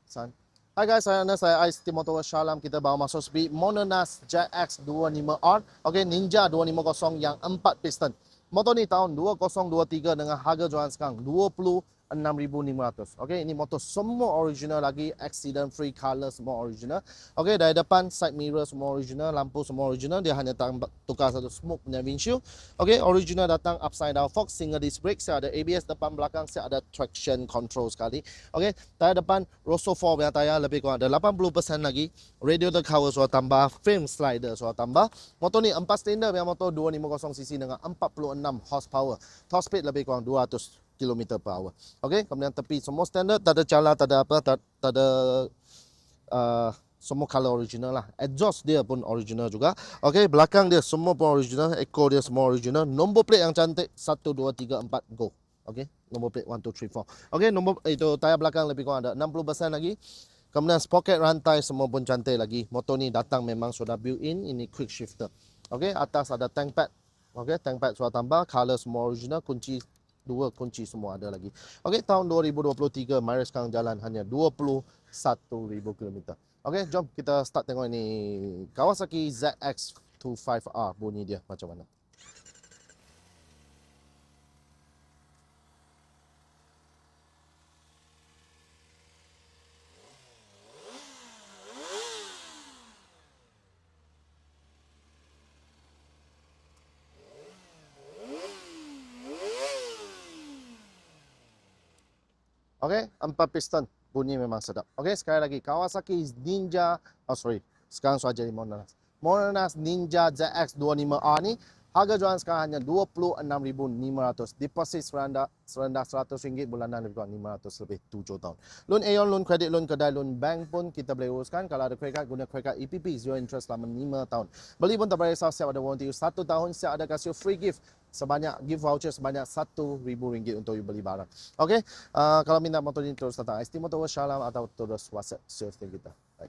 San. Hai guys, saya Ais Timoto Shalom. Kita bawa masuk speed Mononas JX 25R. Okey, Ninja 250 yang 4 piston. Motor ni tahun 2023 dengan harga jualan sekarang 26,500. Okey, ini motor semua original lagi, accident free, color semua original. Okey, dari depan side mirror semua original, lampu semua original, dia hanya tukar satu smoke punya windshield. Okey, original datang upside down fork, single disc brake, saya ada ABS depan belakang, saya ada traction control sekali. Okey, tayar depan Rosso 4 punya tayar lebih kurang ada 80% lagi. Radiator cover sudah tambah, frame slider sudah tambah. Motor ni 4 silinder punya motor 250cc dengan 46 horsepower. Top speed lebih kurang 200 km per hour. Okey, kemudian tepi semua standard, tak ada cala, tak ada apa, tak ada semua color original lah. Exhaust dia pun original juga. Okey, belakang dia semua pun original, echo dia semua original. Nombor plate yang cantik 1 2 3 4 go. Okey, nombor plate 1 2 3 4. Okey, nombor itu tayar belakang lebih kurang ada 60% lagi. Kemudian sprocket rantai semua pun cantik lagi. Motor ni datang memang sudah built in, ini quick shifter. Okey, atas ada tank pad. Okey, tank pad sudah tambah, color semua original, kunci dua kunci semua ada lagi. Okey, tahun 2023 mileage sekarang jalan hanya 21,000 km. Okey, jom kita start tengok ini Kawasaki ZX25R, bunyi dia macam mana. Okey, 4 piston. Bunyi memang sedap. Okey, sekali lagi Kawasaki Ninja, sekarang sudah jadi Mononas. Mononas Ninja ZX25R ni harga jualan sekarang hanya 26,500. Deposit serendah RM100, bulanan lebih kurang 500 lebih 7 tahun. Loan Aeon, loan kredit, loan kedai, loan bank pun kita boleh uruskan. Kalau ada credit card, guna credit card EPP, zero interest selama 5 tahun. Beli pun tak payah risau, siap ada warranty 1 tahun, siap ada kasih free gift sebanyak gift voucher sebanyak RM1,000 untuk you beli barang. Okey, kalau minta motor ini terus datang ST Motor Shalom atau terus WhatsApp sales team kita. Baik.